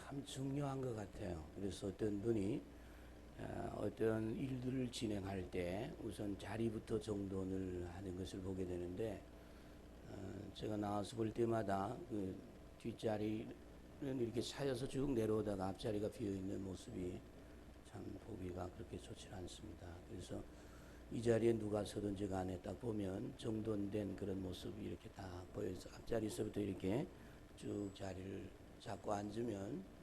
참 중요한 것 같아요. 그래서 어떤 분이 어떤 일들을 진행할 때 우선 자리부터 정돈을 하는 것을 보게 되는데, 제가 나와서 볼 때마다 그 뒷자리는 이렇게 차여서 쭉 내려오다가 앞자리가 비어있는 모습이 참 보기가 그렇게 좋지 않습니다. 그래서 이 자리에 누가 서든지 간에 딱 보면 정돈된 그런 모습이 이렇게 다 보여서 앞자리에서부터 이렇게 쭉 자리를 잡고 앉으면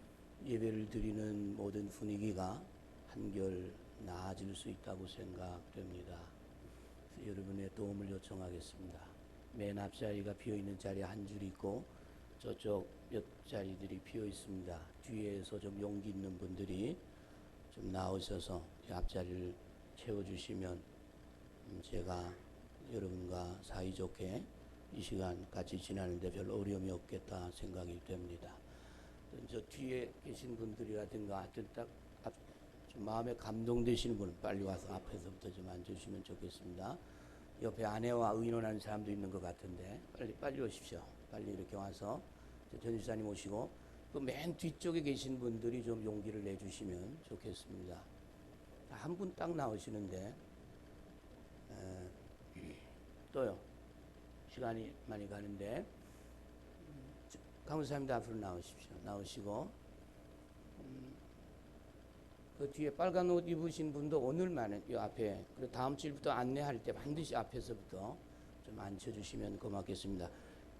예배를 드리는 모든 분위기가 한결 나아질 수 있다고 생각됩니다. 그래서 여러분의 도움을 요청하겠습니다. 맨 앞자리가 비어있는 자리 한 줄 있고 저쪽 옆자리들이 비어 있습니다. 뒤에서 좀 용기 있는 분들이 좀 나오셔서 앞자리를 채워주시면 제가 여러분과 사이좋게 이 시간 같이 지나는데 별 어려움이 없겠다 생각이 됩니다. 저 뒤에 계신 분들이라든가 하여튼 딱 좀 마음에 감동되시는 분은 빨리 와서 앞에서부터 좀 앉으시면 좋겠습니다. 옆에 아내와 의논하는 사람도 있는 것 같은데 빨리 오십시오. 빨리 이렇게 와서 전지사님 오시고 그 맨 뒤쪽에 계신 분들이 좀 용기를 내주시면 좋겠습니다. 한 분 딱 나오시는데 또요. 시간이 많이 가는데 강무사님도 앞으로 나오십시오. 나오시고 그 뒤에 빨간 옷 입으신 분도 오늘만은 이 앞에, 그리고 다음 주부터 안내할 때 반드시 앞에서부터 좀 앉혀주시면 고맙겠습니다.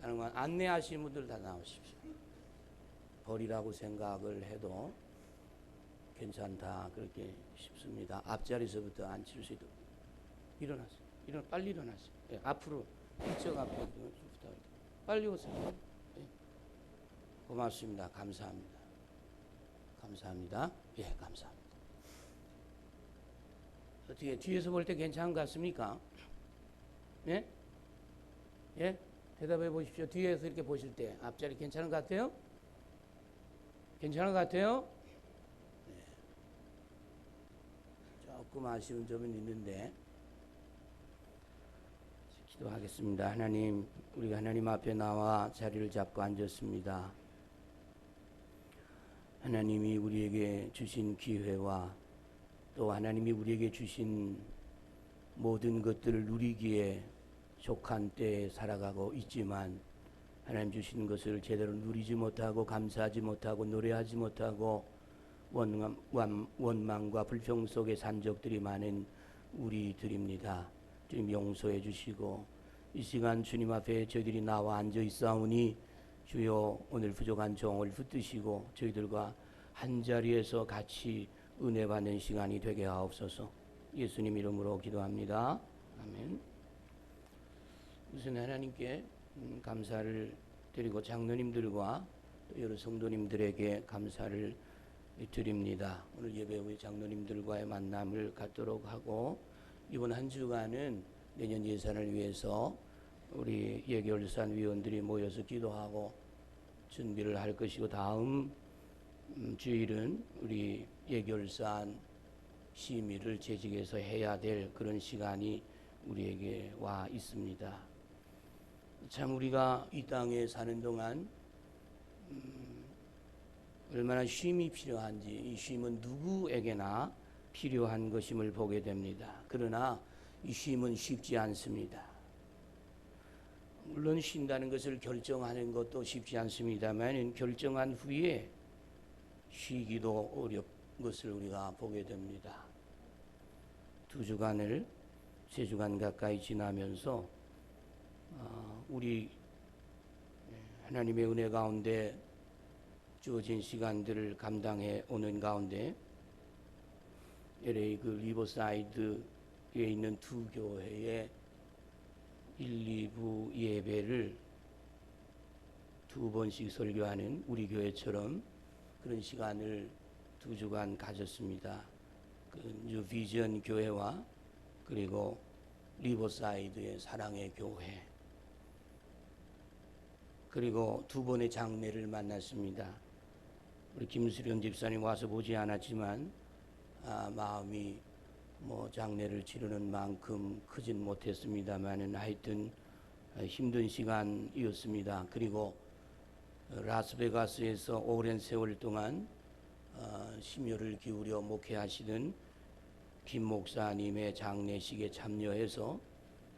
다른 건 안내하시는 분들 다 나오십시오. 벌이라고 생각을 해도 괜찮다 그렇게 싶습니다. 앞자리에서부터 앉힐 수 있도록 일어나세요. 빨리 일어나세요. 네, 앞으로 이쪽 앞에 빨리 오세요. 네. 고맙습니다. 감사합니다. 감사합니다. 예, 감사합니다. 어떻게 뒤에서 볼 때 괜찮은 것 같습니까? 예? 예? 대답해 보십시오. 뒤에서 이렇게 보실 때 앞자리 괜찮은 것 같아요? 괜찮은 것 같아요? 네. 조금 아쉬운 점은 있는데 기도하겠습니다. 하나님, 우리가 하나님 앞에 나와 자리를 잡고 앉았습니다. 하나님이 우리에게 주신 기회와 또 하나님이 우리에게 주신 모든 것들을 누리기에 족한 때에 살아가고 있지만 하나님 주신 것을 제대로 누리지 못하고 감사하지 못하고 노래하지 못하고 원망과 불평 속에 산 적들이 많은 우리들입니다. 주님 용서해 주시고 이 시간 주님 앞에 저희들이 나와 앉아 있사오니 주여 오늘 부족한 종을 붙드시고 저희들과 한자리에서 같이 은혜 받는 시간이 되게 하옵소서. 예수님 이름으로 기도합니다. 아멘. 우선 하나님께 감사를 드리고 장로님들과 또 여러 성도님들에게 감사를 드립니다. 오늘 예배 후에 장로님들과의 만남을 갖도록 하고 이번 한 주간은 내년 예산을 위해서 우리 예결산 위원들이 모여서 기도하고 준비를 할 것이고 다음 주일은 우리 예결산 심의를 재직해서 해야 될 그런 시간이 우리에게 와 있습니다. 참 우리가 이 땅에 사는 동안 얼마나 쉼이 필요한지, 이 쉼은 누구에게나 필요한 것임을 보게 됩니다. 그러나 이 쉼은 쉽지 않습니다. 물론 쉰다는 것을 결정하는 것도 쉽지 않습니다만 결정한 후에 쉬기도 어려운 것을 우리가 보게 됩니다. 2주간을 3주간 가까이 지나면서 우리 하나님의 은혜 가운데 주어진 시간들을 감당해 오는 가운데 LA 그 리버사이드에 있는 2교회의 1, 2부 예배를 2번씩 설교하는 우리 교회처럼 그런 시간을 2주간 가졌습니다. 그 뉴비전 교회와 그리고 리버사이드의 사랑의 교회, 그리고 2번의 장례를 만났습니다. 우리 김수련 집사님 와서 보지 않았지만 마음이 장례를 치르는 만큼 크진 못했습니다만은 하여튼 힘든 시간이었습니다. 그리고 라스베가스에서 오랜 세월 동안 심혈을 기울여 목회하시던 김 목사님의 장례식에 참여해서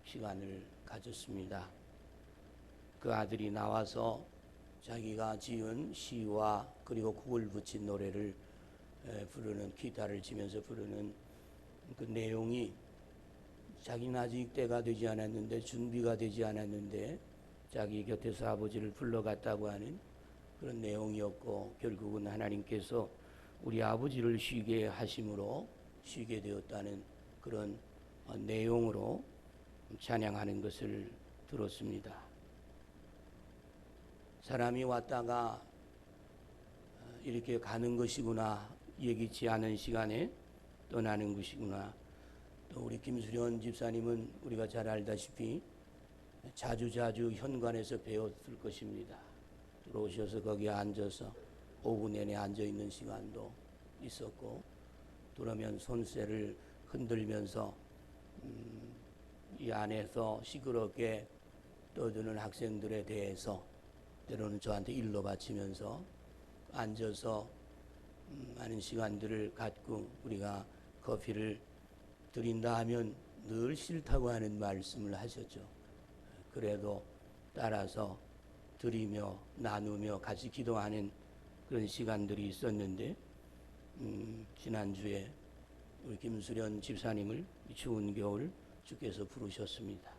시간을 가졌습니다. 그 아들이 나와서 자기가 지은 시와 그리고 곡을 붙인 노래를 부르는, 기타를 치면서 부르는 그 내용이 자기는 아직 때가 되지 않았는데, 준비가 되지 않았는데 자기 곁에서 아버지를 불러갔다고 하는 그런 내용이었고, 결국은 하나님께서 우리 아버지를 쉬게 하심으로 쉬게 되었다는 그런 내용으로 찬양하는 것을 들었습니다. 사람이 왔다가 이렇게 가는 것이구나, 예기치 않은 시간에 떠나는 것이구나. 또 우리 김수련 집사님은 우리가 잘 알다시피 자주자주 현관에서 배웠을 것입니다. 들어오셔서 거기에 앉아서 오후 내내 앉아있는 시간도 있었고, 그러면 손쇠를 흔들면서 이 안에서 시끄럽게 떠드는 학생들에 대해서 때로는 저한테 일러 바치면서 앉아서 많은 시간들을 갖고 우리가 커피를 드린다 하면 늘 싫다고 하는 말씀을 하셨죠. 그래도 따라서 드리며 나누며 같이 기도하는 그런 시간들이 있었는데, 지난주에 우리 김수련 집사님을 추운 겨울 주께서 부르셨습니다.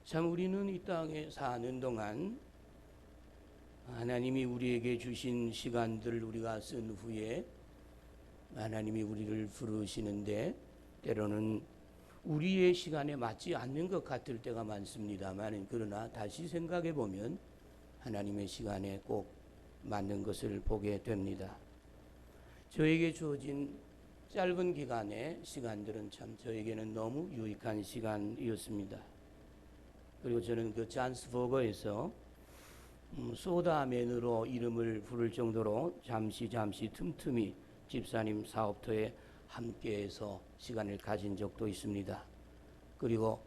참 우리는 이 땅에 사는 동안 하나님이 우리에게 주신 시간들을 우리가 쓴 후에 하나님이 우리를 부르시는데 때로는 우리의 시간에 맞지 않는 것 같을 때가 많습니다만, 그러나 다시 생각해 보면 하나님의 시간에 꼭 맞는 것을 보게 됩니다. 저에게 주어진 짧은 기간의 시간들은 참 저에게는 너무 유익한 시간이었습니다. 그리고 저는 그 잔스버거에서 소다맨으로 이름을 부를 정도로 잠시 틈틈이 집사님 사업터에 함께해서 시간을 가진 적도 있습니다. 그리고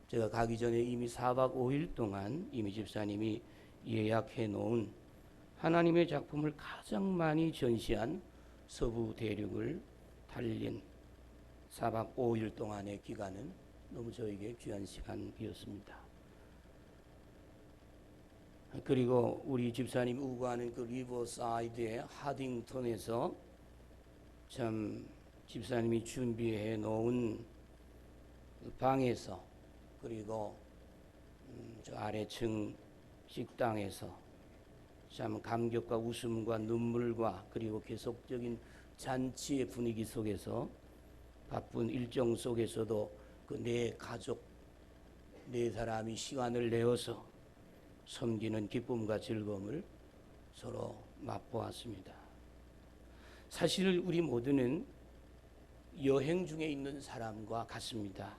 제가 가기 전에 이미 4박 5일 동안 이미 집사님이 예약해 놓은 하나님의 작품을 가장 많이 전시한 서부 대륙을 달린 4박 5일 동안의 기간은 너무 저에게 귀한 시간이었습니다. 그리고 우리 집사님 우구하는 그 리버사이드의 하딩턴에서 참 집사님이 준비해 놓은 방에서, 그리고 저 아래층 식당에서 참 감격과 웃음과 눈물과 그리고 계속적인 잔치의 분위기 속에서 바쁜 일정 속에서도 그 네 가족, 네 사람이 시간을 내어서 섬기는 기쁨과 즐거움을 서로 맛보았습니다. 사실 우리 모두는 여행 중에 있는 사람과 같습니다.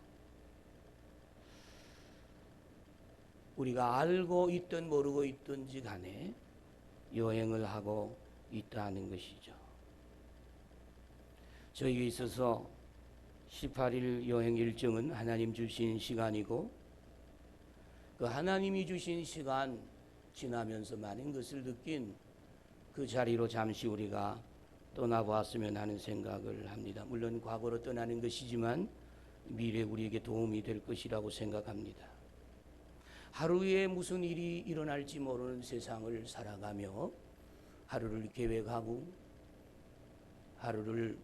우리가 알고 있든 모르고 있든지 간에 여행을 하고 있다는 것이죠. 저에게 있어서 18일 여행 일정은 하나님 주신 시간이고, 그 하나님이 주신 시간 지나면서 많은 것을 느낀 그 자리로 잠시 우리가 떠나보았으면 하는 생각을 합니다. 물론 과거로 떠나는 것이지만 미래 우리에게 도움이 될 것이라고 생각합니다. 하루에 무슨 일이 일어날지 모르는 세상을 살아가며 하루를 계획하고 하루를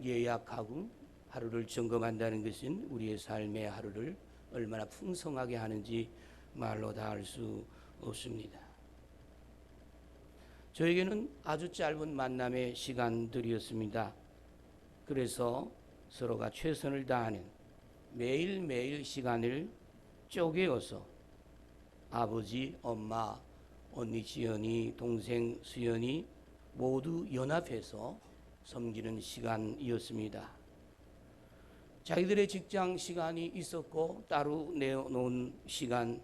예약하고 하루를 점검한다는 것은 우리의 삶의 하루를 얼마나 풍성하게 하는지 말로 다 할 수 없습니다. 저에게는 아주 짧은 만남의 시간들이었습니다. 그래서 서로가 최선을 다하는 매일매일 시간을 쪼개어서 아버지, 엄마, 언니 지연이, 동생 수연이 모두 연합해서 섬기는 시간이었습니다. 자기들의 직장 시간이 있었고 따로 내어놓은 시간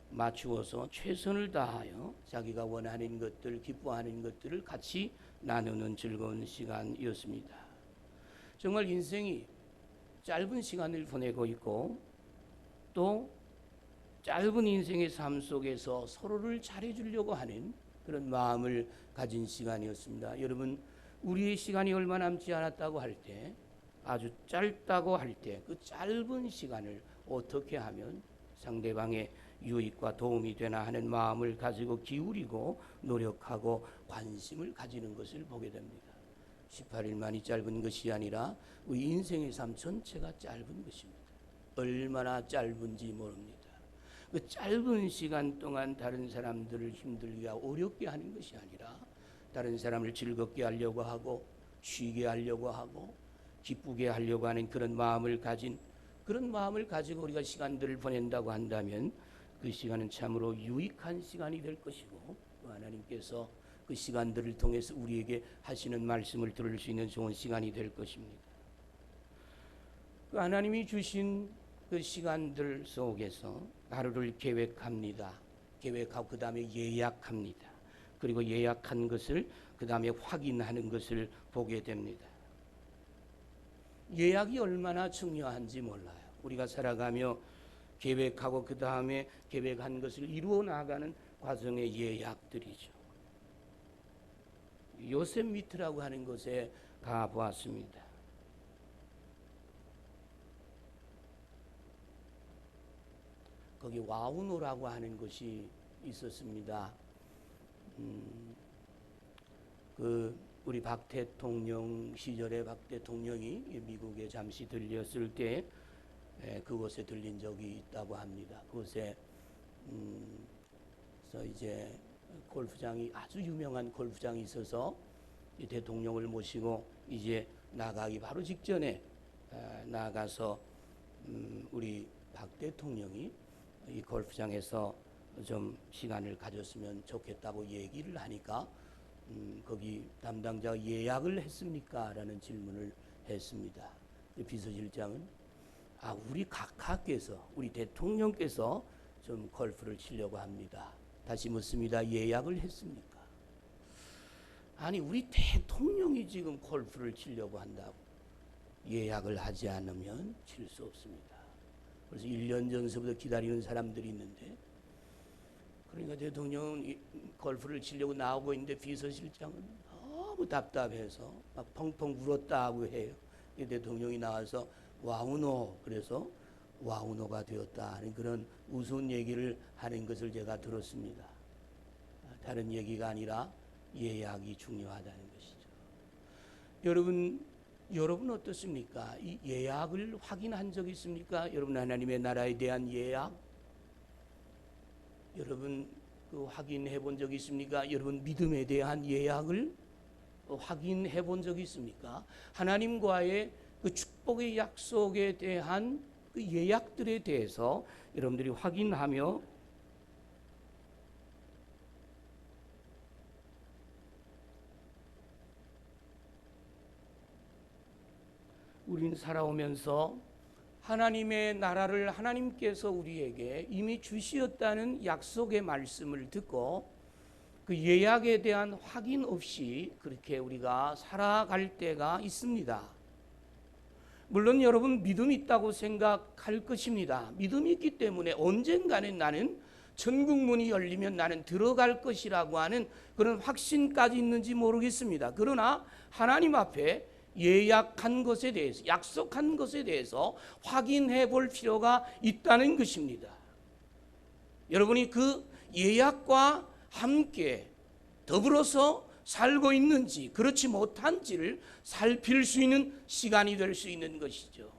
맞추어서 최선을 다하여 자기가 원하는 것들, 기뻐하는 것들을 같이 나누는 즐거운 시간이었습니다. 정말 인생이 짧은 시간을 보내고 있고 또 짧은 인생의 삶 속에서 서로를 잘해주려고 하는 그런 마음을 가진 시간이었습니다. 여러분, 우리의 시간이 얼마 남지 않았다고 할 때, 아주 짧다고 할 때 그 짧은 시간을 어떻게 하면 상대방의 유익과 도움이 되나 하는 마음을 가지고 기울이고 노력하고 관심을 가지는 것을 보게 됩니다. 18일만이 짧은 것이 아니라 우리 인생의 삶 전체가 짧은 것입니다. 얼마나 짧은지 모릅니다. 그 짧은 시간 동안 다른 사람들을 힘들게 어렵게 하는 것이 아니라 다른 사람을 즐겁게 하려고 하고 쉬게 하려고 하고 기쁘게 하려고 하는 그런 마음을 가지고 우리가 시간들을 보낸다고 한다면 그 시간은 참으로 유익한 시간이 될 것이고, 또 하나님께서 그 시간들을 통해서 우리에게 하시는 말씀을 들을 수 있는 좋은 시간이 될 것입니다. 그 하나님이 주신 그 시간들 속에서 하루를 계획하고 그 다음에 예약합니다. 그리고 예약한 것을 그 다음에 확인하는 것을 보게 됩니다. 예약이 얼마나 중요한지 몰라요. 우리가 살아가며 계획하고 그 다음에 계획한 것을 이루어 나가는 과정의 예약들이죠. 요세미트라고 하는 곳에 가보았습니다. 거기 와우노라고 하는 곳이 있었습니다. 우리 박 대통령 시절에 박 대통령이 미국에 잠시 들렸을 때 그곳에 들린 적이 있다고 합니다. 그곳에 그래서 이제 골프장이 아주 유명한 골프장이 있어서 이 대통령을 모시고 이제 나가기 바로 직전에 나가서 우리 박 대통령이 이 골프장에서 좀 시간을 가졌으면 좋겠다고 얘기를 하니까 거기 담당자가 예약을 했습니까? 라는 질문을 했습니다. 비서실장은 우리 각하께서 우리 대통령께서 좀 골프를 치려고 합니다. 다시 묻습니다. 예약을 했습니까? 아니 우리 대통령이 지금 골프를 치려고 한다고 예약을 하지 않으면 칠 수 없습니다. 그래서 1년 전서부터 기다리는 사람들이 있는데, 그러니까 대통령은 골프를 치려고 나오고 있는데 비서실장은 너무 답답해서 막 펑펑 울었다고 해요. 대통령이 나와서 와우노, 그래서 와우노가 되었다 하는 그런 우스운 얘기를 하는 것을 제가 들었습니다. 다른 얘기가 아니라 예약이 중요하다는 것이죠. 여러분 어떻습니까? 이 예약을 확인한 적이 있습니까? 여러분 하나님의 나라에 대한 예약, 여러분 그 확인해 본 적이 있습니까? 여러분 믿음에 대한 예약을 확인해 본 적이 있습니까? 하나님과의 그 축복의 약속에 대한 그 예약들에 대해서 여러분들이 확인하며 우리는 살아오면서 하나님의 나라를 하나님께서 우리에게 이미 주시었다는 약속의 말씀을 듣고 그 예약에 대한 확인 없이 그렇게 우리가 살아갈 때가 있습니다. 물론 여러분 믿음이 있다고 생각할 것입니다. 믿음이 있기 때문에 언젠가는 나는 천국 문이 열리면 나는 들어갈 것이라고 하는 그런 확신까지 있는지 모르겠습니다. 그러나 하나님 앞에 예약한 것에 대해서, 약속한 것에 대해서 확인해 볼 필요가 있다는 것입니다. 여러분이 그 예약과 함께 더불어서 살고 있는지 그렇지 못한지를 살필 수 있는 시간이 될 수 있는 것이죠.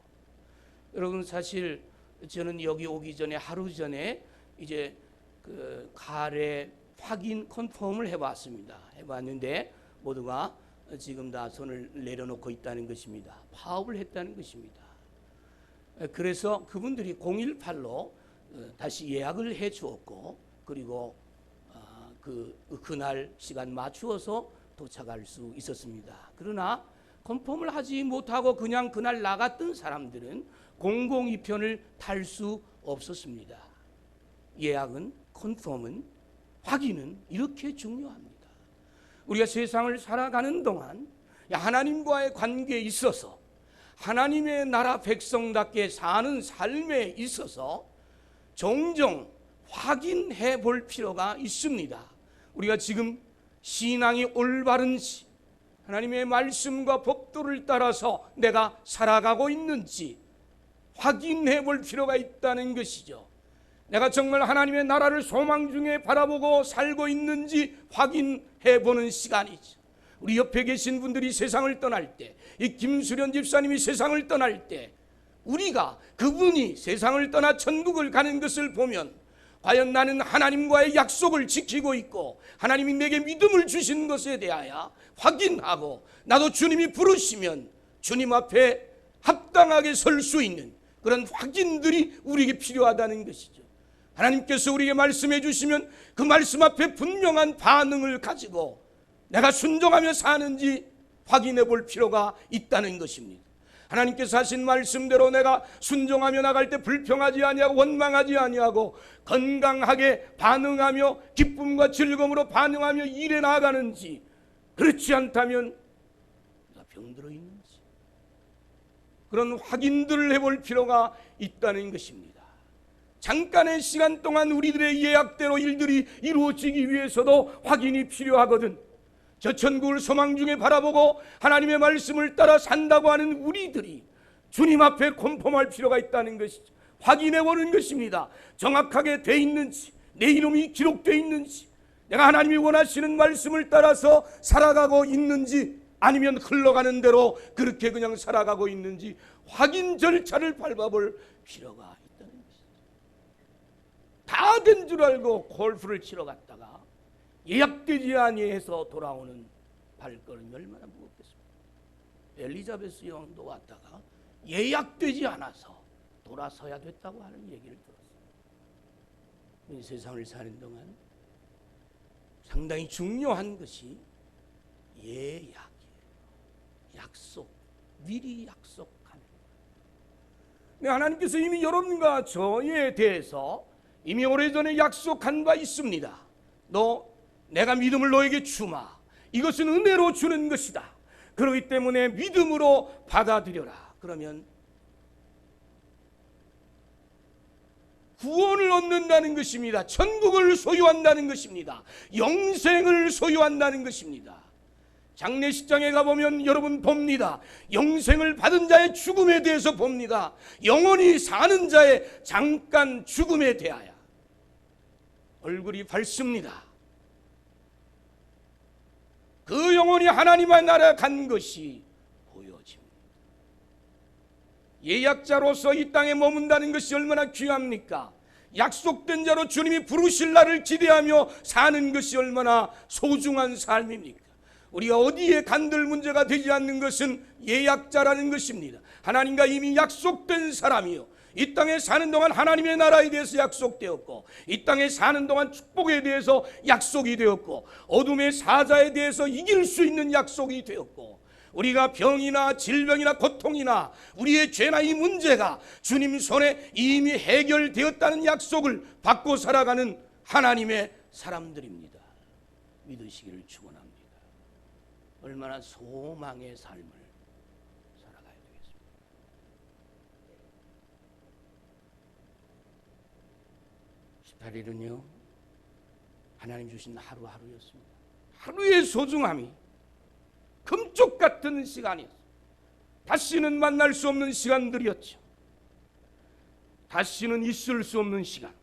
여러분 사실 저는 여기 오기 전에 하루 전에 이제 그 가래 확인 컨펌을 해봤는데 모두가 지금 다 손을 내려놓고 있다는 것입니다. 파업을 했다는 것입니다. 그래서 그분들이 018로 다시 예약을 해 주었고, 그리고 그날 시간 맞추어서 도착할 수 있었습니다. 그러나 컨펌을 하지 못하고 그냥 그날 나갔던 사람들은 002편을 탈 수 없었습니다. 예약은, 컨펌은, 확인은 이렇게 중요합니다. 우리가 세상을 살아가는 동안 하나님과의 관계에 있어서 하나님의 나라 백성답게 사는 삶에 있어서 종종 확인해 볼 필요가 있습니다. 우리가 지금 신앙이 올바른지, 하나님의 말씀과 법도를 따라서 내가 살아가고 있는지 확인해 볼 필요가 있다는 것이죠. 내가 정말 하나님의 나라를 소망 중에 바라보고 살고 있는지 확인해 보는 시간이죠. 우리 옆에 계신 분들이 세상을 떠날 때, 이 김수련 집사님이 세상을 떠날 때, 우리가 그분이 세상을 떠나 천국을 가는 것을 보면 과연 나는 하나님과의 약속을 지키고 있고 하나님이 내게 믿음을 주신 것에 대하여 확인하고, 나도 주님이 부르시면 주님 앞에 합당하게 설 수 있는 그런 확인들이 우리에게 필요하다는 것이죠. 하나님께서 우리에게 말씀해 주시면 그 말씀 앞에 분명한 반응을 가지고 내가 순종하며 사는지 확인해 볼 필요가 있다는 것입니다. 하나님께서 하신 말씀대로 내가 순종하며 나갈 때 불평하지 아니하고 원망하지 아니하고 건강하게 반응하며 기쁨과 즐거움으로 반응하며 일해 나가는지, 그렇지 않다면 내가 병들어 있는지, 그런 확인들을 해볼 필요가 있다는 것입니다. 잠깐의 시간 동안 우리들의 예약대로 일들이 이루어지기 위해서도 확인이 필요하거든. 저 천국을 소망 중에 바라보고 하나님의 말씀을 따라 산다고 하는 우리들이 주님 앞에 콤폼할 필요가 있다는 것이죠. 확인해 보는 것입니다. 정확하게 돼 있는지, 내 이름이 기록되어 있는지, 내가 하나님이 원하시는 말씀을 따라서 살아가고 있는지, 아니면 흘러가는 대로 그렇게 그냥 살아가고 있는지 확인 절차를 밟아볼 필요가 있다는 것이죠. 다 된 줄 알고 골프를 치러 갔다가 예약되지 아니해서 돌아오는 발걸음이 얼마나 무겁겠습니까? 엘리자베스 여왕도 왔다가 예약되지 않아서 돌아서야 됐다고 하는 얘기를 들었어요. 이 세상을 사는 동안 상당히 중요한 것이 예약이에요. 약속, 미리 약속하는 거예요. 하나님께서 이미 여러분과 저에 대해서 이미 오래전에 약속한 바 있습니다. 내가 믿음을 너에게 주마. 이것은 은혜로 주는 것이다. 그렇기 때문에 믿음으로 받아들여라. 그러면 구원을 얻는다는 것입니다. 천국을 소유한다는 것입니다. 영생을 소유한다는 것입니다. 장례식장에 가보면 여러분 봅니다. 영생을 받은 자의 죽음에 대해서 봅니다. 영원히 사는 자의 잠깐 죽음에 대하여 얼굴이 밝습니다. 그 영혼이 하나님의 나라에 간 것이 보여집니다. 예약자로서 이 땅에 머문다는 것이 얼마나 귀합니까? 약속된 자로 주님이 부르실 날을 기대하며 사는 것이 얼마나 소중한 삶입니까? 우리가 어디에 간들 문제가 되지 않는 것은 예약자라는 것입니다. 하나님과 이미 약속된 사람이요, 이 땅에 사는 동안 하나님의 나라에 대해서 약속되었고, 이 땅에 사는 동안 축복에 대해서 약속이 되었고, 어둠의 사자에 대해서 이길 수 있는 약속이 되었고, 우리가 병이나 질병이나 고통이나 우리의 죄나 이 문제가 주님 손에 이미 해결되었다는 약속을 받고 살아가는 하나님의 사람들입니다. 믿으시기를 축원합니다. 얼마나 소망의 삶을 살아가야 되겠습니까? (18일은요) 하나님 주신 하루하루였습니다. 하루의 소중함이 금쪽 같은 시간이었어요. 다시는 만날 수 없는 시간들이었죠. 다시는 있을 수 없는 시간.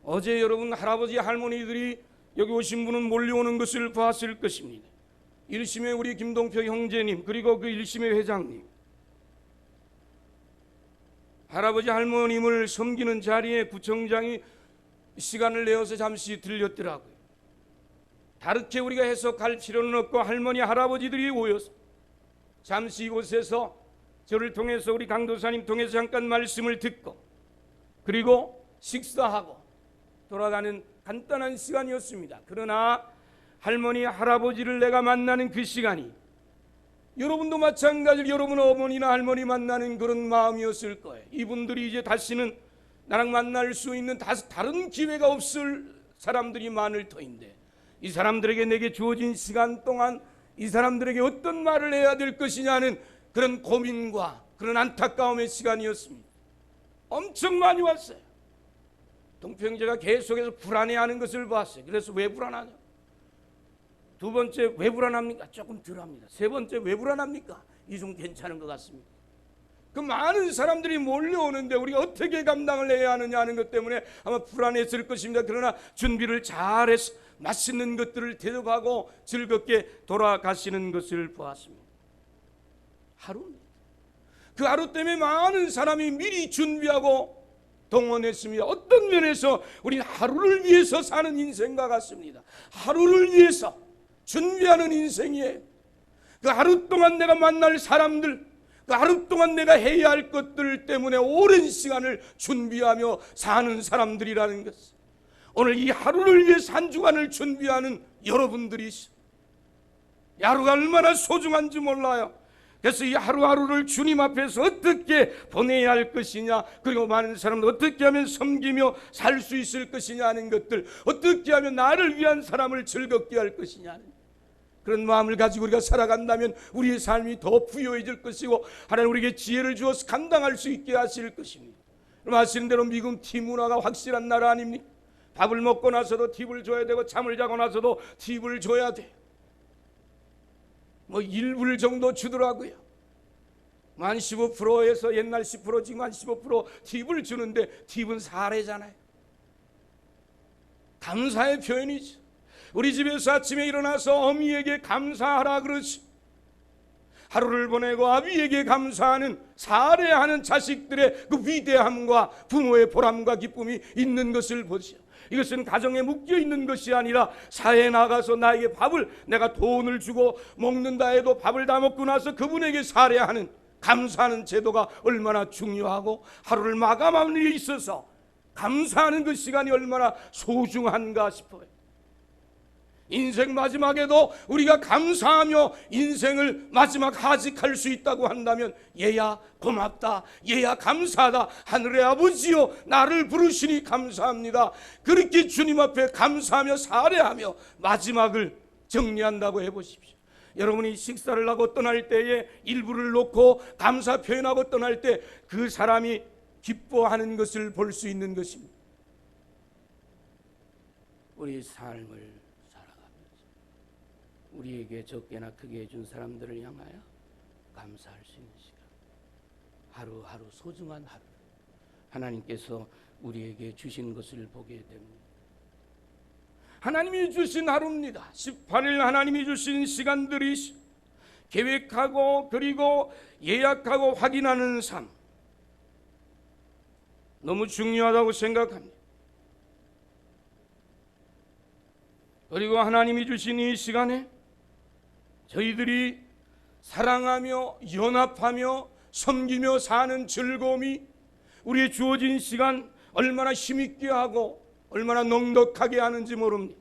어제 여러분 할아버지 할머니들이 여기 오신 분은 몰려오는 것을 봤을 것입니다. 1심의 우리 김동표 형제님, 그리고 그 1심의 회장님, 할아버지 할머님을 섬기는 자리에 구청장이 시간을 내어서 잠시 들렸더라고요. 다르게 우리가 해석할 필요는 없고 할머니 할아버지들이 모여서 잠시 이곳에서 저를 통해서 우리 강도사님 통해서 잠깐 말씀을 듣고 그리고 식사하고 돌아가는 간단한 시간이었습니다. 그러나 할머니 할아버지를 내가 만나는 그 시간이 여러분도 마찬가지로 여러분 어머니나 할머니 만나는 그런 마음이었을 거예요. 이분들이 이제 다시는 나랑 만날 수 있는 다른 기회가 없을 사람들이 많을 터인데, 이 사람들에게 내게 주어진 시간 동안 이 사람들에게 어떤 말을 해야 될 것이냐는 그런 고민과 그런 안타까움의 시간이었습니다. 엄청 많이 왔어요. 동평제가 계속해서 불안해하는 것을 봤어요. 그래서 왜 불안하냐? 두 번째, 왜 불안합니까? 조금 덜합니다. 세 번째, 왜 불안합니까? 이 좀 괜찮은 것 같습니다. 그 많은 사람들이 몰려오는데 우리가 어떻게 감당을 해야 하느냐 하는 것 때문에 아마 불안했을 것입니다. 그러나 준비를 잘해서 맛있는 것들을 대접하고 즐겁게 돌아가시는 것을 보았습니다. 하루입니다. 그 하루 때문에 많은 사람이 미리 준비하고 동원했습니다. 어떤 면에서 우리는 하루를 위해서 사는 인생과 같습니다. 하루를 위해서 준비하는 인생이에요. 그 하루 동안 내가 만날 사람들, 그 하루 동안 내가 해야 할 것들 때문에 오랜 시간을 준비하며 사는 사람들이라는 것. 오늘 이 하루를 위해서 한 주간을 준비하는 여러분들이 있어요. 이 하루가 얼마나 소중한지 몰라요. 그래서 이 하루하루를 주님 앞에서 어떻게 보내야 할 것이냐, 그리고 많은 사람들 어떻게 하면 섬기며 살 수 있을 것이냐 하는 것들, 어떻게 하면 나를 위한 사람을 즐겁게 할 것이냐 하는 그런 마음을 가지고 우리가 살아간다면 우리의 삶이 더 부유해질 것이고 하나님 우리에게 지혜를 주어서 감당할 수 있게 하실 것입니다. 아시는 대로 미국 팁 문화가 확실한 나라 아닙니까? 밥을 먹고 나서도 팁을 줘야 되고 잠을 자고 나서도 팁을 줘야 돼요. 뭐 1불 정도 주더라고요. 만 15%에서 옛날 10% 지금 한 15% 팁을 주는데 팁은 사례잖아요. 감사의 표현이죠. 우리 집에서 아침에 일어나서 어미에게 감사하라 그러지. 하루를 보내고 아비에게 감사하는, 사례하는 자식들의 그 위대함과 부모의 보람과 기쁨이 있는 것을 보죠. 이것은 가정에 묶여 있는 것이 아니라 사회에 나가서 나에게 밥을, 내가 돈을 주고 먹는다 해도 밥을 다 먹고 나서 그분에게 사례하는, 감사하는 제도가 얼마나 중요하고 하루를 마감하는 일에 있어서 감사하는 그 시간이 얼마나 소중한가 싶어요. 인생 마지막에도 우리가 감사하며 인생을 마지막 하직할 수 있다고 한다면 얘야 고맙다, 얘야 감사하다, 하늘의 아버지여 나를 부르시니 감사합니다, 그렇게 주님 앞에 감사하며 사례하며 마지막을 정리한다고 해보십시오. 여러분이 식사를 하고 떠날 때에 일부를 놓고 감사 표현하고 떠날 때 그 사람이 기뻐하는 것을 볼 수 있는 것입니다. 우리 삶을 우리에게 적게나 크게 해준 사람들을 향하여 감사할 수 있는 시간, 하루하루 소중한 하루 하나님께서 우리에게 주신 것을 보게 됩니다. 하나님이 주신 하루입니다. 18일 하나님이 주신 시간들이 계획하고 그리고 예약하고 확인하는 삶, 너무 중요하다고 생각합니다. 그리고 하나님이 주신 이 시간에 저희들이 사랑하며 연합하며 섬기며 사는 즐거움이 우리의 주어진 시간 얼마나 힘있게 하고 얼마나 넉넉하게 하는지 모릅니다.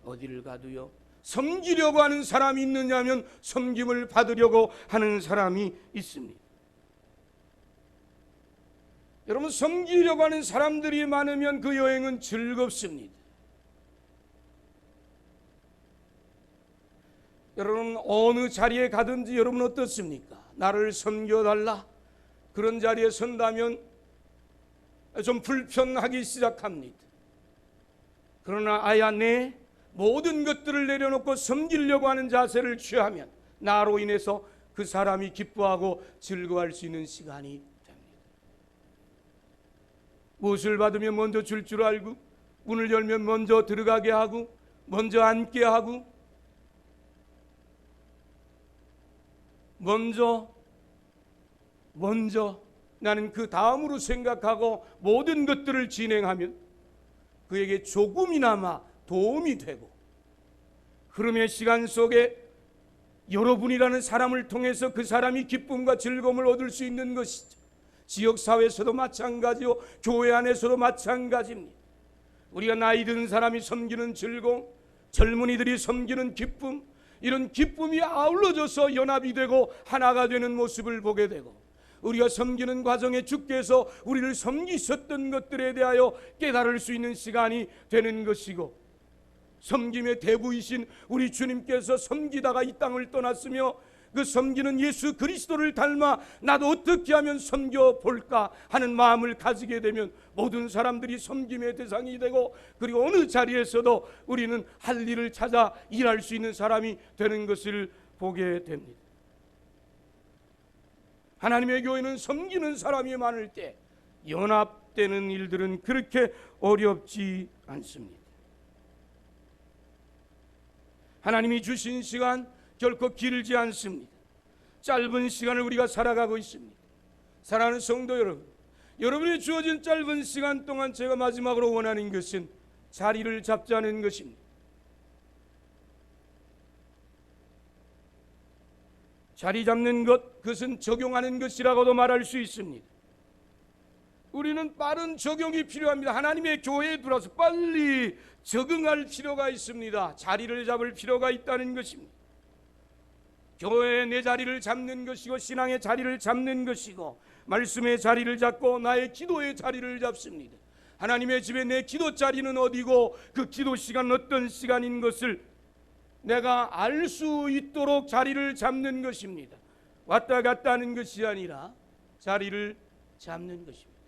어디를 가도요, 섬기려고 하는 사람이 있느냐면 섬김을 받으려고 하는 사람이 있습니다. 여러분, 섬기려고 하는 사람들이 많으면 그 여행은 즐겁습니다. 여러분, 어느 자리에 가든지 여러분 어떻습니까? 나를 섬겨달라, 그런 자리에 선다면 좀 불편하기 시작합니다. 그러나 아야 내 모든 것들을 내려놓고 섬기려고 하는 자세를 취하면 나로 인해서 그 사람이 기뻐하고 즐거워할 수 있는 시간이 됩니다. 무엇을 받으면 먼저 줄 줄 알고, 문을 열면 먼저 들어가게 하고, 먼저 앉게 하고, 먼저 나는 그 다음으로 생각하고 모든 것들을 진행하면 그에게 조금이나마 도움이 되고, 흐름의 시간 속에 여러분이라는 사람을 통해서 그 사람이 기쁨과 즐거움을 얻을 수 있는 것이죠. 지역사회에서도 마찬가지요, 교회 안에서도 마찬가지입니다. 우리가 나이 든 사람이 섬기는 즐거움, 젊은이들이 섬기는 기쁨, 이런 기쁨이 아울러져서 연합이 되고 하나가 되는 모습을 보게 되고, 우리가 섬기는 과정에 주께서 우리를 섬기셨던 것들에 대하여 깨달을 수 있는 시간이 되는 것이고, 섬김의 대부이신 우리 주님께서 섬기다가 이 땅을 떠났으며 그 섬기는 예수 그리스도를 닮아 나도 어떻게 하면 섬겨볼까 하는 마음을 가지게 되면 모든 사람들이 섬김의 대상이 되고, 그리고 어느 자리에서도 우리는 할 일을 찾아 일할 수 있는 사람이 되는 것을 보게 됩니다. 하나님의 교회는 섬기는 사람이 많을 때 연합되는 일들은 그렇게 어렵지 않습니다. 하나님이 주신 시간 결코 길지 않습니다. 짧은 시간을 우리가 살아가고 있습니다. 사랑하는 성도 여러분, 여러분이 주어진 짧은 시간 동안 제가 마지막으로 원하는 것은 자리를 잡자는 것입니다. 자리 잡는 것, 그것은 적용하는 것이라고도 말할 수 있습니다. 우리는 빠른 적용이 필요합니다. 하나님의 교회에 들어와서 빨리 적응할 필요가 있습니다. 자리를 잡을 필요가 있다는 것입니다. 교회에 내 자리를 잡는 것이고, 신앙의 자리를 잡는 것이고, 말씀의 자리를 잡고 나의 기도의 자리를 잡습니다. 하나님의 집에 내 기도 자리는 어디고 그 기도 시간은 어떤 시간인 것을 내가 알 수 있도록 자리를 잡는 것입니다. 왔다 갔다 하는 것이 아니라 자리를 잡는 것입니다.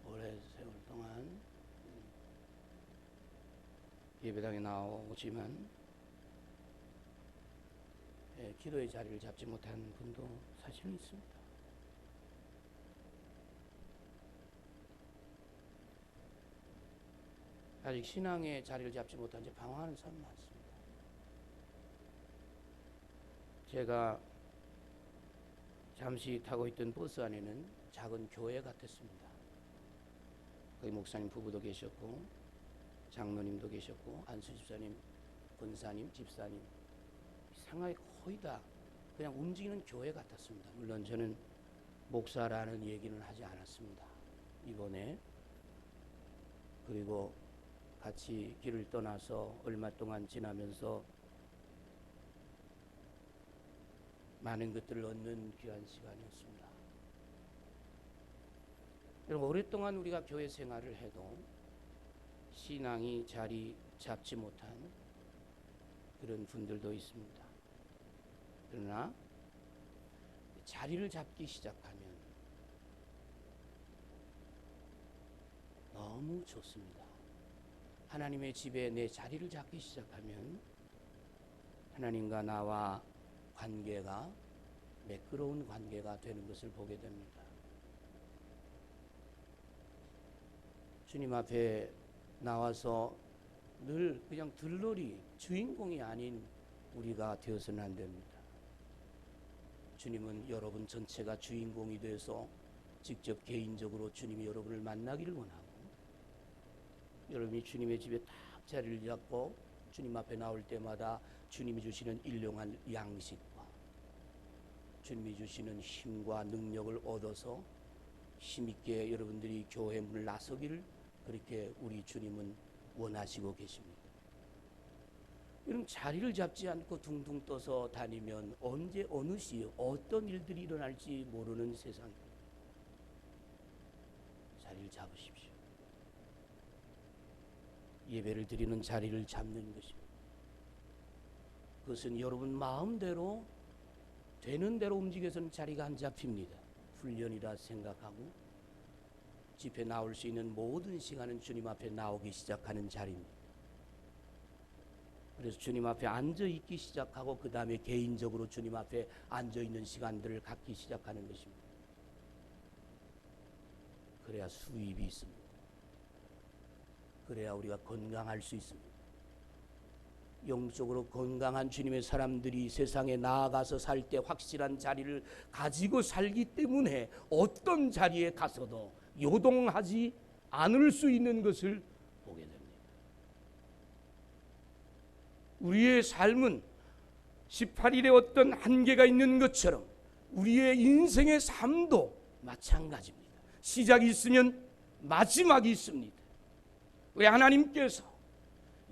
오래 세월 동안 예배당에 나오지만 기도의 자리를 잡지 못한 분도 사실은 있습니다. 아직 신앙의 자리를 잡지 못한 채 방황하는 사람 많습니다. 제가 잠시 타고 있던 버스 안에는 작은 교회 같았습니다. 거기 목사님 부부도 계셨고, 장로님도 계셨고, 안수 집사님, 권사님, 집사님, 상하이 거의 다 그냥 움직이는 교회 같았습니다. 물론 저는 목사라는 얘기는 하지 않았습니다, 이번에. 그리고 같이 길을 떠나서 얼마 동안 지나면서 많은 것들을 얻는 귀한 시간이었습니다. 여러분, 오랫동안 우리가 교회 생활을 해도 신앙이 자리 잡지 못한 그런 분들도 있습니다. 그러나 자리를 잡기 시작하면 너무 좋습니다. 하나님의 집에 내 자리를 잡기 시작하면 하나님과 나와 관계가 매끄러운 관계가 되는 것을 보게 됩니다. 주님 앞에 나와서 늘 그냥 들러리, 주인공이 아닌 우리가 되어서는 안 됩니다. 주님은 여러분 전체가 주인공이 돼서 직접 개인적으로 주님이 여러분을 만나기를 원하고, 여러분이 주님의 집에 딱 자리를 잡고 주님 앞에 나올 때마다 주님이 주시는 일용할 양식과 주님이 주시는 힘과 능력을 얻어서 힘있게 여러분들이 교회 문을 나서기를 그렇게 우리 주님은 원하시고 계십니다. 이런 자리를 잡지 않고 둥둥 떠서 다니면 언제 어느 시 어떤 일들이 일어날지 모르는 세상입니다. 자리를 잡으십시오. 예배를 드리는 자리를 잡는 것입니다. 그것은 여러분 마음대로 되는 대로 움직여서는 자리가 안 잡힙니다. 훈련이라 생각하고 집회 나올 수 있는 모든 시간은 주님 앞에 나오기 시작하는 자리입니다. 그래서 주님 앞에 앉아 있기 시작하고 그 다음에 개인적으로 주님 앞에 앉아 있는 시간들을 갖기 시작하는 것입니다. 그래야 수입이 있습니다. 그래야 우리가 건강할 수 있습니다. 영적으로 건강한 주님의 사람들이 세상에 나아가서 살 때 확실한 자리를 가지고 살기 때문에 어떤 자리에 가서도 요동하지 않을 수 있는 것을 보게 됩니다. 우리의 삶은 18일에 어떤 한계가 있는 것처럼 우리의 인생의 삶도 마찬가지입니다. 시작이 있으면 마지막이 있습니다. 우리 하나님께서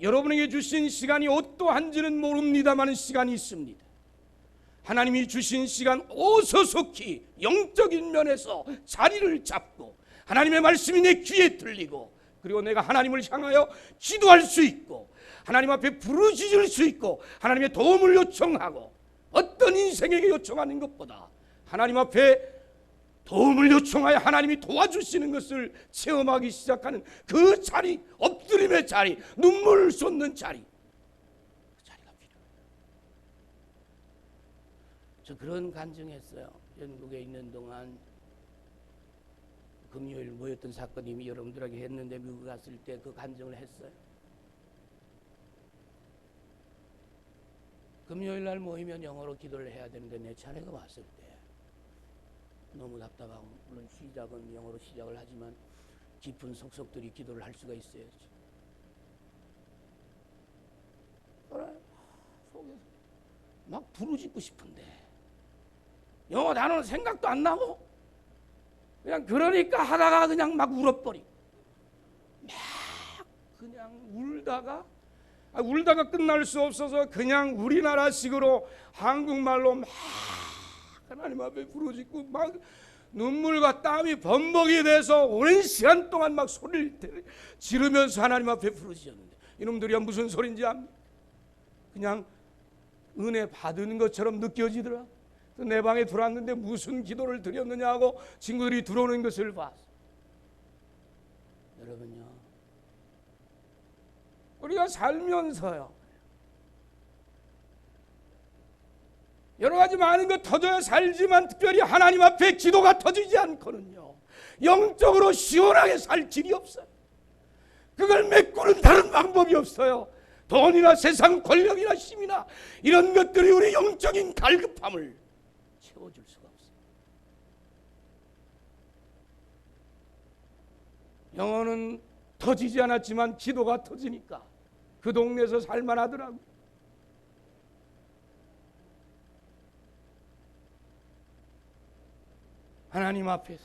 여러분에게 주신 시간이 어떠한지는 모릅니다만 시간이 있습니다. 하나님이 주신 시간 오소속히 영적인 면에서 자리를 잡고 하나님의 말씀이 내 귀에 들리고 그리고 내가 하나님을 향하여 기도할 수 있고 하나님 앞에 부르짖을 수 있고 하나님의 도움을 요청하고 어떤 인생에게 요청하는 것보다 하나님 앞에 도움을 요청하여 하나님이 도와주시는 것을 체험하기 시작하는 그 자리, 엎드림의 자리, 눈물을 쏟는 자리, 그 자리가 필요해요. 저 그런 간증했어요. 영국에 있는 동안 금요일 모였던 사건이 여러분들에게 했는데 미국 갔을 때 그 간증을 했어요. 금요일 날 모이면 영어로 기도를 해야 되는데 내 차례가 왔을 때 너무 답답하고 물론 시작은 영어로 시작을 하지만 깊은 속속들이 기도를 할 수가 있어야지. 그래 속에서 막 부르짖고 싶은데 영어 단어는 생각도 안 나고 그냥 그러니까 하다가 그냥 막 울어버리고 막 그냥 울다가 끝날 수 없어서 그냥 우리나라식으로 한국말로 막 하나님 앞에 부르짖고 막 눈물과 땀이 범벅이 돼서 오랜 시간 동안 막 소리를 지르면서 하나님 앞에 부르짖었는데 이놈들이 무슨 소린지 압니까? 그냥 은혜 받은 것처럼 느껴지더라. 내 방에 들어왔는데 무슨 기도를 드렸느냐 하고 친구들이 들어오는 것을 봤어. 여러분요, 우리가 살면서요 여러 가지 많은 것 터져야 살지만 특별히 하나님 앞에 기도가 터지지 않고는요 영적으로 시원하게 살 길이 없어요. 그걸 메꾸는 다른 방법이 없어요. 돈이나 세상 권력이나 힘이나 이런 것들이 우리 영적인 갈급함을 채워줄 수가 없어요. 영어는 터지지 않았지만 기도가 터지니까 그 동네에서 살만하더라고요. 하나님 앞에서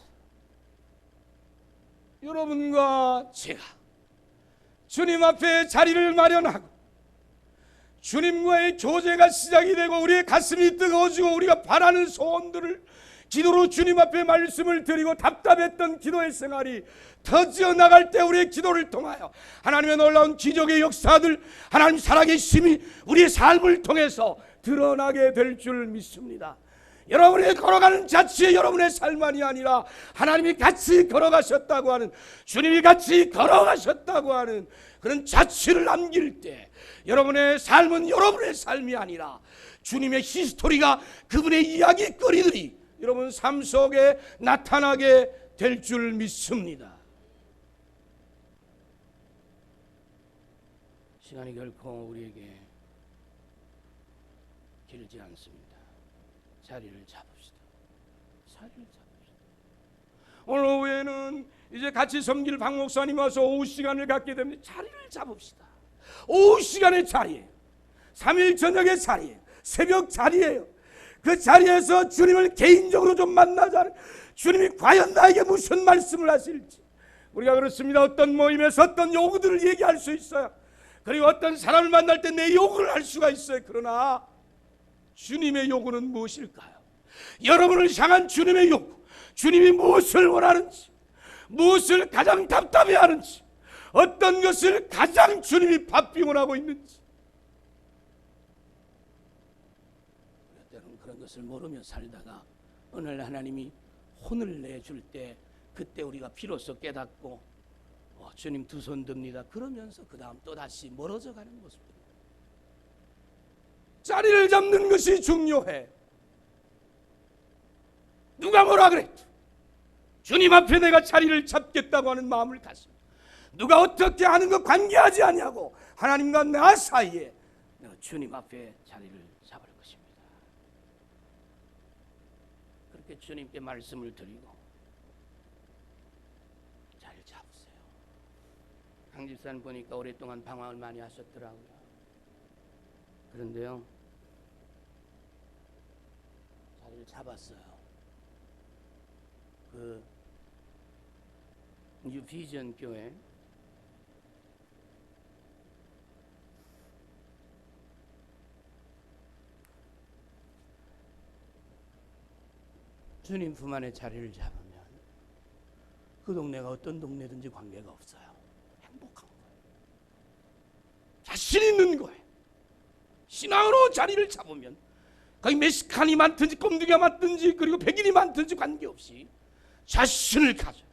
여러분과 제가 주님 앞에 자리를 마련하고 주님과의 교제가 시작이 되고 우리의 가슴이 뜨거워지고 우리가 바라는 소원들을 기도로 주님 앞에 말씀을 드리고 답답했던 기도의 생활이 터져 나갈 때 우리의 기도를 통하여 하나님의 놀라운 기적의 역사들 하나님 살아계심이 우리의 삶을 통해서 드러나게 될 줄 믿습니다. 여러분이 걸어가는 자체에 여러분의 삶만이 아니라 하나님이 같이 걸어가셨다고 하는 주님이 같이 걸어가셨다고 하는 그런 자취를 남길 때 여러분의 삶은 여러분의 삶이 아니라 주님의 히스토리가 그분의 이야기거리들이 여러분 삶 속에 나타나게 될 줄 믿습니다. 시간이 결코 우리에게 길지 않습니다. 자리를 잡읍시다. 자리를 잡읍시다. 오늘 오후에는 이제 같이 섬길 박 목사님 와서 오후 시간을 갖게 됩니다. 자리를 잡읍시다. 오후 시간의 자리예요. 3일 저녁의 자리예요. 새벽 자리예요. 그 자리에서 주님을 개인적으로 좀 만나자는 주님이 과연 나에게 무슨 말씀을 하실지. 우리가 그렇습니다. 어떤 모임에서 어떤 요구들을 얘기할 수 있어요. 그리고 어떤 사람을 만날 때 내 요구를 할 수가 있어요. 그러나 주님의 요구는 무엇일까요? 여러분을 향한 주님의 요구, 주님이 무엇을 원하는지, 무엇을 가장 답답해하는지, 어떤 것을 가장 주님이 바삐 원하고 있는지. 때로는 그런 것을 모르며 살다가 오늘 하나님이 혼을 내줄 때 그때 우리가 비로소 깨닫고 주님 두 손 듭니다. 그러면서 그 다음 또 다시 멀어져 가는 모습입니다. 자리를 잡는 것이 중요해. 누가 뭐라 그랬죠? 주님 앞에 내가 자리를 잡겠다고 하는 마음을 가지고 누가 어떻게 하는 것 관계하지 아니하고 하나님과 나 사이에 내가 주님 앞에 자리를 잡을 것입니다. 그렇게 주님께 말씀을 드리고 자리를 잡으세요. 강 집사님 보니까 오랫동안 방황을 많이 하셨더라고요. 그런데요, 자리를 잡았어요. 그 뉴비전 교회 주님 품 안에 자리를 잡으면 그 동네가 어떤 동네든지 관계가 없어요. 행복한 거예요. 자신 있는 거예요. 신앙으로 자리를 잡으면 거기 멕시칸이 많든지 꼼두기가 많든지 그리고 백인이 많든지 관계없이 자신을 가져.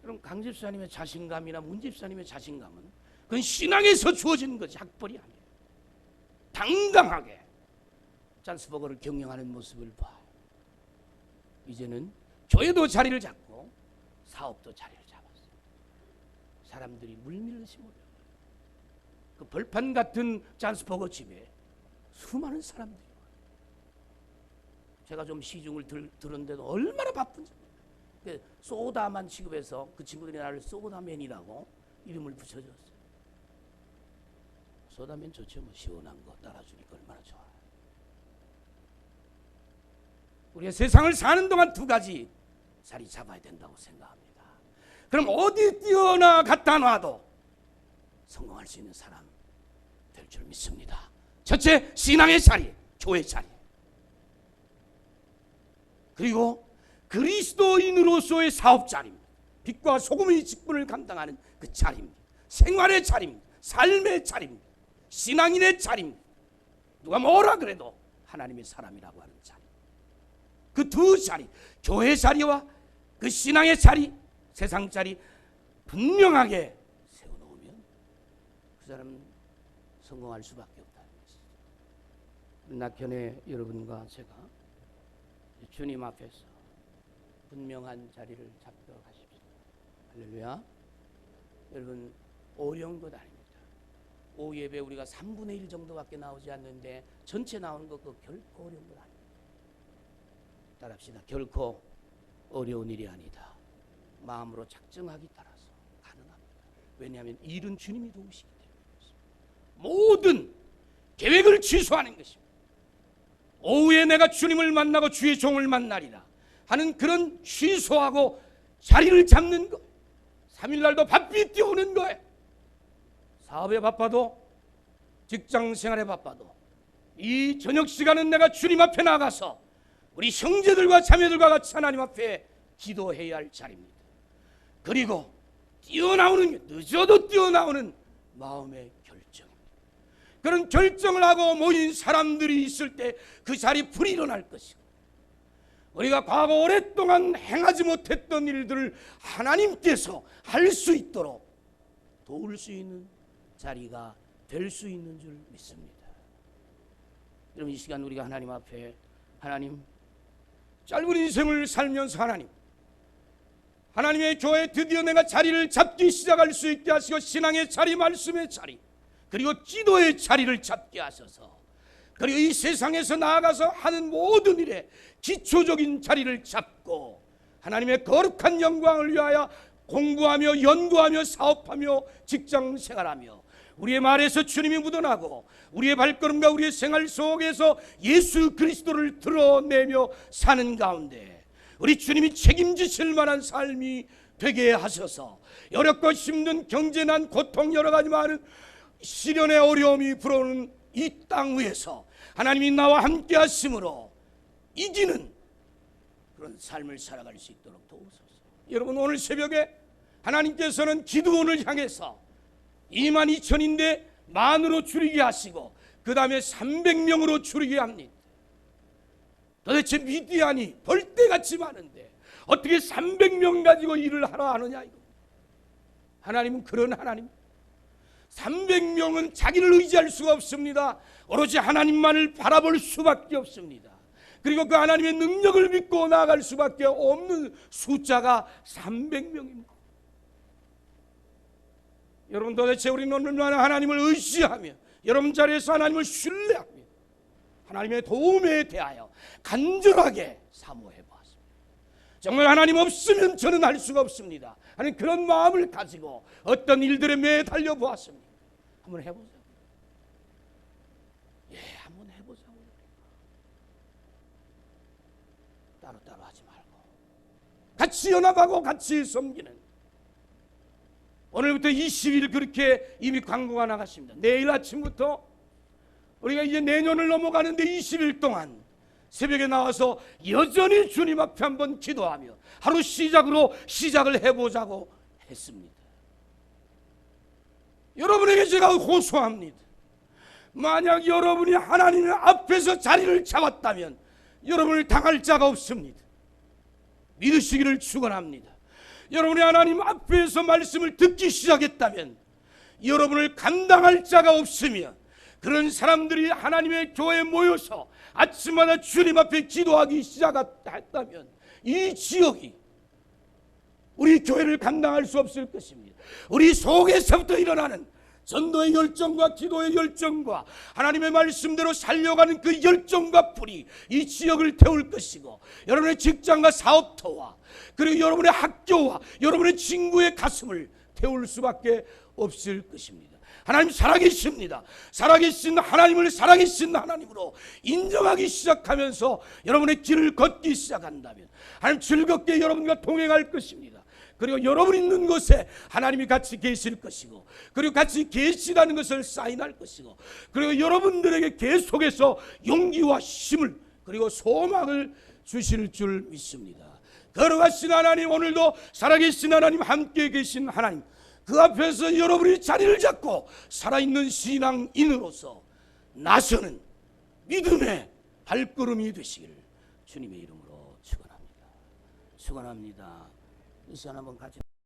그럼 강 집사님의 자신감이나 문 집사님의 자신감은 그건 신앙에서 주어진 것이 학벌이 아니에요. 당당하게 잔스버거를 경영하는 모습을 봐요. 이제는 교회도 자리를 잡고 사업도 자리를 잡았어요. 사람들이 물밀듯이 몰려요. 그 벌판 같은 잔스버거 집에 수많은 사람들이 와요. 제가 좀 시중을 들었는데도 얼마나 바쁜지. 소다만 취급해서 그 친구들이 나를 소다맨이라고 이름을 붙여줬어요. 소다맨 좋죠. 뭐 시원한 거 따라주니까 얼마나 좋아요. 우리가 세상을 사는 동안 두 가지 자리 잡아야 된다고 생각합니다. 그럼 어디 뛰어나 갖다 놔도 성공할 수 있는 사람 될 줄 믿습니다. 첫째, 신앙의 자리, 교회 자리. 그리고 그리스도인으로서의 사업 자리입니다. 빛과 소금의 직분을 감당하는 그 자리입니다. 생활의 자리입니다. 삶의 자리입니다. 신앙인의 자리입니다. 누가 뭐라 그래도 하나님의 사람이라고 하는 자리. 그 두 자리, 교회 자리와 그 신앙의 자리, 세상 자리 분명하게 세워놓으면 그 사람은 성공할 수밖에 없다는 것이죠. 낙현의 여러분과 제가 주님 앞에서 분명한 자리를 잡도록 하십시오. 할렐루야. 여러분, 어려운 것 아닙니다. 오후 예배 우리가 3분의 1 정도밖에 나오지 않는데 전체 나오는 것 그 결코 어려운 것 아닙니다. 따라합시다. 결코 어려운 일이 아니다. 마음으로 작정하기 따라서 가능합니다. 왜냐하면 일은 주님이 도우시기 때문입니다. 모든 계획을 취소하는 것입니다. 오후에 내가 주님을 만나고 주의 종을 만나리라 하는 그런 취소하고 자리를 잡는 것. 3일날도 바삐 뛰어오는 거예요. 사업에 바빠도 직장 생활에 바빠도 이 저녁 시간은 내가 주님 앞에 나가서 우리 형제들과 자매들과 같이 하나님 앞에 기도해야 할 자리입니다. 그리고 뛰어나오는, 늦어도 뛰어나오는 마음의 결정입니다. 그런 결정을 하고 모인 사람들이 있을 때 그 자리 불이 일어날 것이고, 우리가 과거 오랫동안 행하지 못했던 일들을 하나님께서 할 수 있도록 도울 수 있는 자리가 될 수 있는 줄 믿습니다. 여러분, 이 시간 우리가 하나님 앞에, 하나님, 짧은 인생을 살면서 하나님의 교회에 드디어 내가 자리를 잡기 시작할 수 있게 하시고, 신앙의 자리, 말씀의 자리, 그리고 기도의 자리를 잡게 하셔서, 그리고 이 세상에서 나아가서 하는 모든 일에 기초적인 자리를 잡고 하나님의 거룩한 영광을 위하여 공부하며 연구하며 사업하며 직장 생활하며 우리의 말에서 주님이 묻어나고 우리의 발걸음과 우리의 생활 속에서 예수 그리스도를 드러내며 사는 가운데 우리 주님이 책임지실 만한 삶이 되게 하셔서, 어렵고 힘든 경제난, 고통, 여러 가지 많은 시련의 어려움이 불어오는 이 땅 위에서 하나님이 나와 함께 하심으로 이기는 그런 삶을 살아갈 수 있도록 도우소서. 여러분, 오늘 새벽에 하나님께서는 기드온을 향해서 22,000인데 만으로 줄이게 하시고 그 다음에 300명으로 줄이게 합니다. 도대체 미디안이 벌떼같이 많은데 어떻게 300명 가지고 일을 하라 하느냐 이거. 하나님은 그런 하나님. 300명은 자기를 의지할 수가 없습니다. 오로지 하나님만을 바라볼 수밖에 없습니다. 그리고 그 하나님의 능력을 믿고 나아갈 수밖에 없는 숫자가 300명입니다. 여러분, 도대체 우리는 얼마나 하나님을 의지하며 여러분 자리에서 하나님을 신뢰하며 하나님의 도움에 대하여 간절하게 사모해 보았습니다. 정말 하나님 없으면 저는 할 수가 없습니다 하는 그런 마음을 가지고 어떤 일들에 매달려 보았습니다. 한번 해보자. 한번 해보자고. 따로따로 하지 말고 같이 연합하고 같이 섬기는, 오늘부터 20일 그렇게 이미 광고가 나갔습니다. 내일 아침부터 우리가 이제 내년을 넘어가는데 20일 동안 새벽에 나와서 여전히 주님 앞에 한번 기도하며 하루 시작을 해보자고 했습니다. 여러분에게 제가 호소합니다. 만약 여러분이 하나님 앞에서 자리를 잡았다면 여러분을 당할 자가 없습니다. 믿으시기를 축원합니다. 여러분이 하나님 앞에서 말씀을 듣기 시작했다면 여러분을 감당할 자가 없으며, 그런 사람들이 하나님의 교회에 모여서 아침마다 주님 앞에 기도하기 시작했다면 이 지역이 우리 교회를 감당할 수 없을 것입니다. 우리 속에서부터 일어나는 전도의 열정과 기도의 열정과 하나님의 말씀대로 살려가는 그 열정과 불이 이 지역을 태울 것이고, 여러분의 직장과 사업터와 그리고 여러분의 학교와 여러분의 친구의 가슴을 태울 수밖에 없을 것입니다. 하나님 살아계십니다. 살아계신 하나님을 살아계신 하나님으로 인정하기 시작하면서 여러분의 길을 걷기 시작한다면 하나님 즐겁게 여러분과 동행할 것입니다. 그리고 여러분 있는 곳에 하나님이 같이 계실 것이고, 그리고 같이 계시다는 것을 사인할 것이고, 그리고 여러분들에게 계속해서 용기와 힘을 그리고 소망을 주실 줄 믿습니다. 걸어가신 하나님, 오늘도 살아계신 하나님, 함께 계신 하나님, 그 앞에서 여러분이 자리를 잡고 살아있는 신앙인으로서 나서는 믿음의 발걸음이 되시기를 주님의 이름으로 축원합니다. 축원합니다. 이 시간 한번 같이